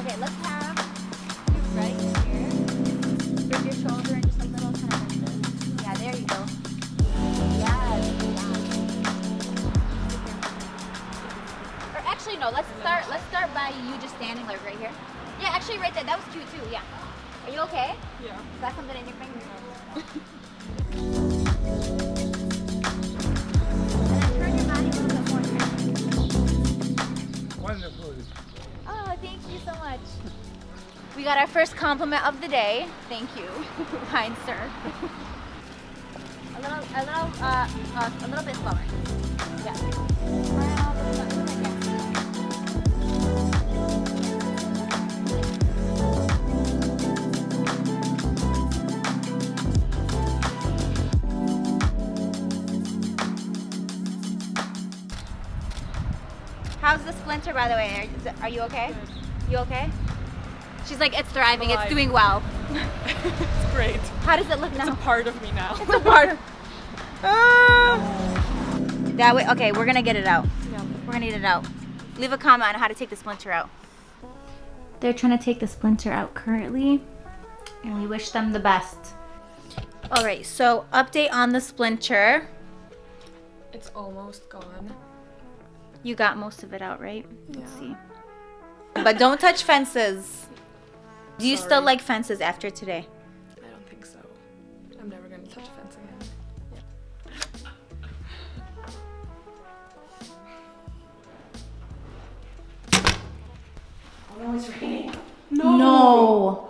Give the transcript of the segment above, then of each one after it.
Okay, let's have you right here. Bring your shoulder and just a little kind of like this. Yeah, there you go. Yes. Or actually, no. Let's start by you just standing like right here. Yeah, actually, right there. That was cute too. Yeah. Are you okay? Yeah. Got something in your finger? And then turn your body a little bit more here. Wonderful. Oh, thank you so much. We got our first compliment of the day. Thank you, kind sir. A little bit slower. Yeah. How's the splinter, by the way? Are you okay? You okay? She's like, it's thriving. It's doing well. It's great. How does it look now? It's a part of me now. It's a part of. That way. Okay, we're gonna get it out. Yeah. We're gonna get it out. Leave a comment on how to take the splinter out. They're trying to take the splinter out currently, and we wish them the best. All right. So update on the splinter. It's almost gone. You got most of it out, right? Let's Yeah. see. But don't touch fences. Do you still Sorry. like fences after today? I don't think so. I'm never gonna touch a fence again. Oh no, it's raining. No.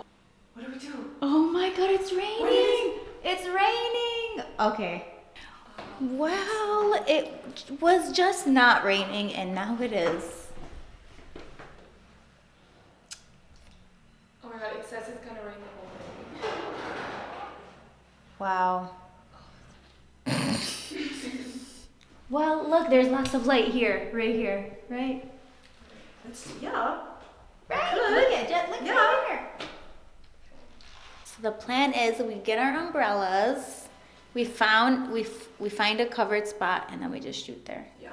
What do we do? Oh my god, it's raining. It's raining. Okay. Well, it was just not raining and now it is. Oh my god, it says it's gonna rain the whole day. Wow. Well, look, there's lots of light here, right here, right? Yeah. Right. Look at Jet. Look right here. So the plan is we get our umbrellas. We find a covered spot and then we just shoot there. Yeah.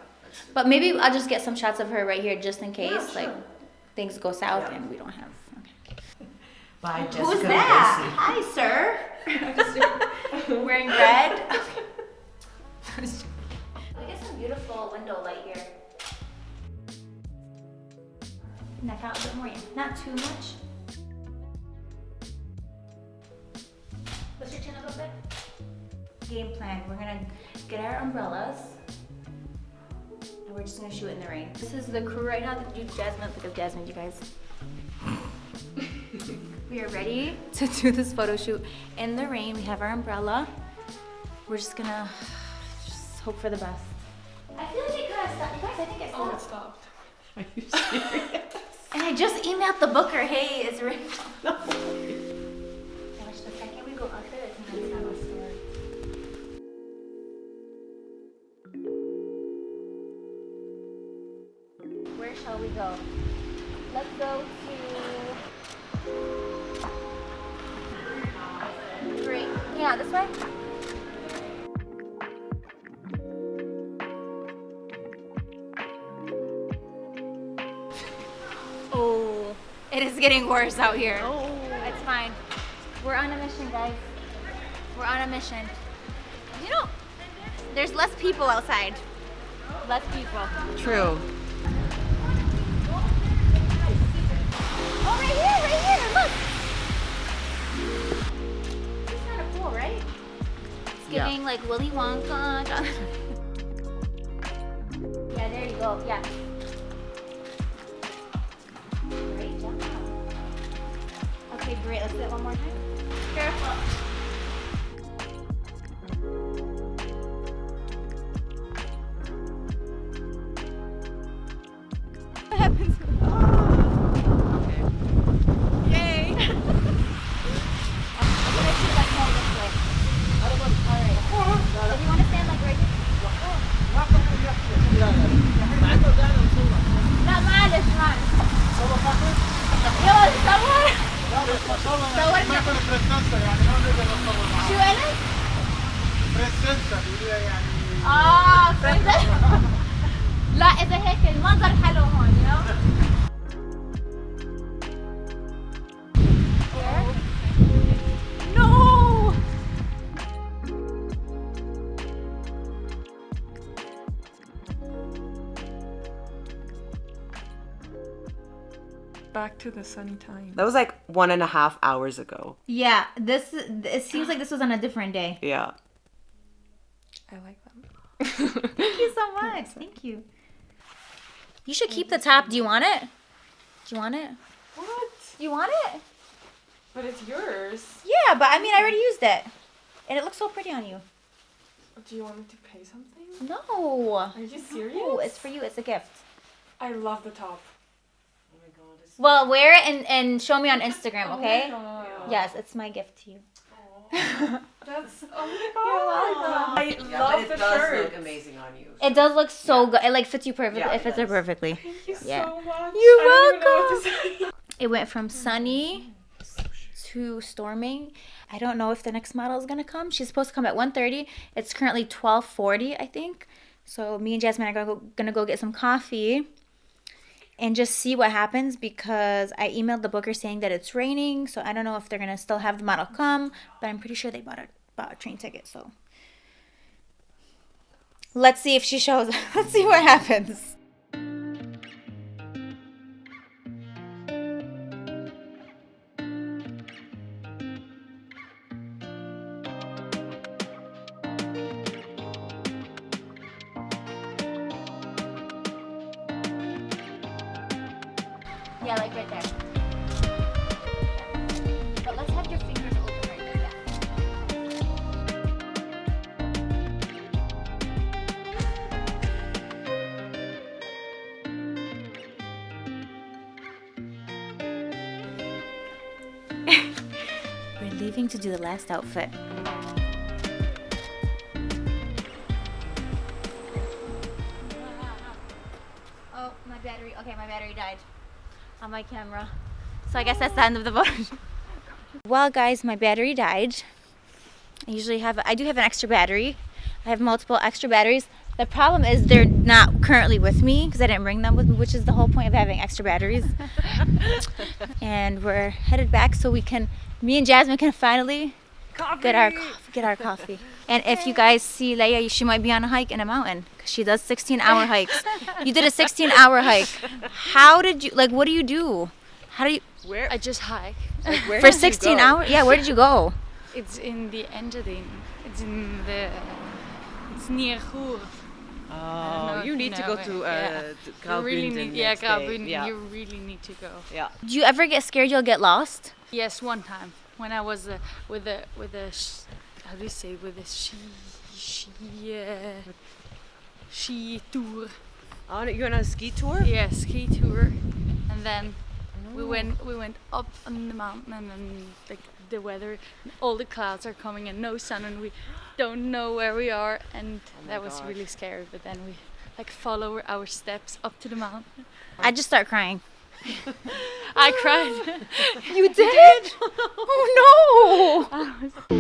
But maybe I'll just get some shots of her right here just in case, Yeah, sure. like things go south Yeah. and we don't have. Okay. Bye, Jessica. Who's that? Hi, sir. Wearing red. We get some beautiful window light here. Neck out a bit more, yeah. Not too much. Lift your chin a little bit. Game plan, we're gonna get our umbrellas and we're just gonna shoot in the rain. This is the crew right now. Do Jasmine, look at Jasmine, you guys. We are ready to do this photo shoot in the rain. We have our umbrella. We're just gonna hope for the best. I feel like it kind of stopped. You guys, I think it Oh, stopped. it stopped. Are you serious? And I just emailed the booker, hey, it's raining. No. Gosh, the second we go out there, it's gonna have a story. Where shall we go? Let's go to... Great. Yeah, this way? Oh, it is getting worse out here. Oh. It's fine. We're on a mission, guys. We're on a mission. You know, there's less people outside. Less people. True. Oh, right here, look. This is kind of cool, right? It's Yeah. giving like Willy Wonka. Yeah, there you go. Yeah. Great job. Okay, great. Let's do it one more time. Careful. What happens? Okay. Yay! I'm gonna shoot like more this way. Alright. So you wanna stand like right here? لا معلش يلا تصور صورنا شو قالت؟ لا إذا هيك المنظر حلو هون you know back to the sunny time. That was like 1.5 hours ago. Yeah, it seems like this was on a different day. Yeah. I like them. Thank you so much. Thank you. You should keep the top. Do you want it? Do you want it? What? You want it? But it's yours. Yeah, but I mean, I already used it. And it looks so pretty on you. Do you want me to pay something? No. Are you serious? No, it's for you. It's a gift. I love the top. Oh my god. Well, wear it and show me on Instagram, okay? Oh my God. Yes, it's my gift to you. That's, oh my god. I love the it does shirt. look amazing on you. It does look so good. It like fits you perfectly. Yeah, it it fits her does. perfectly. Thank you Yeah. so much. You're I don't even know what to say. It went from sunny to storming. I don't know if the next model is gonna come. She's supposed to come at 1:30. It's currently 12:40, I think. So me and Jasmine are gonna go get some coffee and just see what happens, because I emailed the booker saying that it's raining. So I don't know if they're gonna still have the model come, but I'm pretty sure they bought a train ticket. So let's see if she shows. Let's see what happens. Yeah, like right there. But let's have your fingers open right there. Yeah. We're leaving to do the last outfit. Oh, my battery. Okay, my battery died on my camera. So I guess that's the end of the photo. Well, guys, my battery died. I do have an extra battery. I have multiple extra batteries. The problem is they're not currently with me because I didn't bring them with me, which is the whole point of having extra batteries. And we're headed back so me and Jasmine can finally get our coffee. And if you guys see Leia, she might be on a hike in a mountain because she does 16-hour hikes. You did a 16-hour hike. How did you, what do you do? How do you, Where? I just hike. Like, where for did you 16 go? hours? Yeah, where did you go? It's in the Engadine. It's near Goor. Oh, know you if need you to know go it, to yeah. You really Graubünden need, next day. Graubünden, Yeah. you really need to go. Yeah. Do you ever get scared you'll get lost? Yes, one time when I was with a how do you say, with a ski tour. Oh, you're on a ski tour? Yeah, ski tour, and then we went up on the mountain, and then the weather, all the clouds are coming and no sun, and we don't know where we are, and that was gosh. really scary. But then we follow our steps up to the mountain. I just start crying. I cried. You did? Oh no!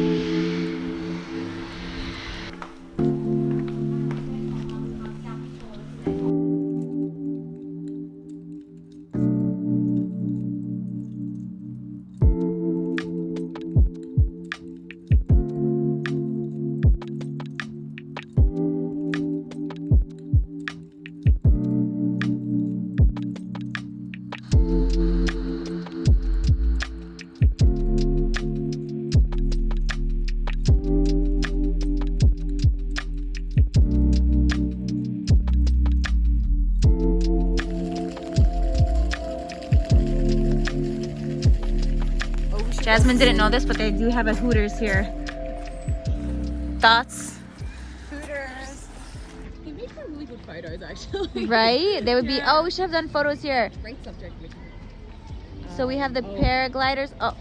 Jasmine didn't know this, but they do have a Hooters here. Thoughts? They make some really good photos, actually. Right? They would be, oh, we should have done photos here. Great subject. So we have the paragliders. Oh,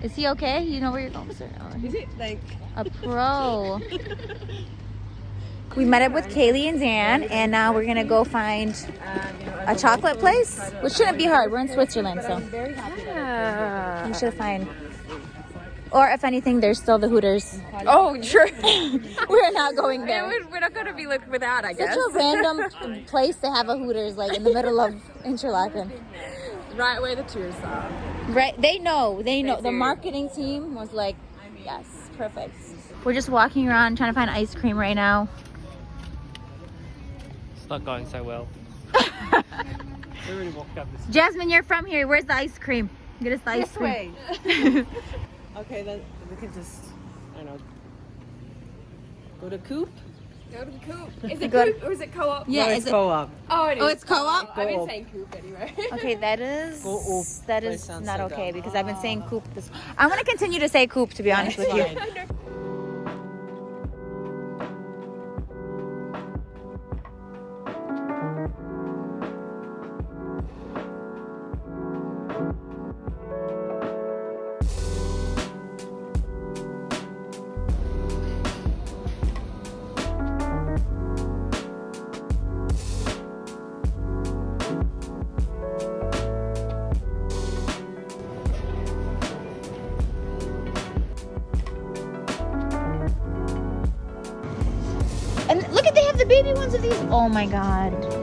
is he okay? You know where you're going, sir? Oh, Is it like? a pro. We met up with Kaylee and Dan, and now we're gonna go find a chocolate place, which shouldn't be hard. We're in Switzerland, so Yeah. you should find. Or if anything, there's still the Hooters. Oh, true. We're not going there. We're not going to be looking without, I Such guess. a random place to have a Hooters, like in the middle of Interlaken. Right where the tourists are. Right? They know. The do. marketing team was like, yes, perfect. We're just walking around trying to find ice cream right now. It's not going so well. We already walked up this. Jasmine, you're from here. Where's the ice cream? Get us the ice cream. Okay, then we can just, I don't know, go to Coop? Go to the coop. Is it Go- coop or is it co-op? Yeah, no, is it's it? co-op. Oh, it is. Oh, it's co-op? I've been Co-op. saying coop anyway. Okay, that is Go oop. that That is sounds not so okay dumb. because I've been saying coop this. I'm gonna continue to say coop to be honest with you. And look at they have the baby ones of these. Oh my god.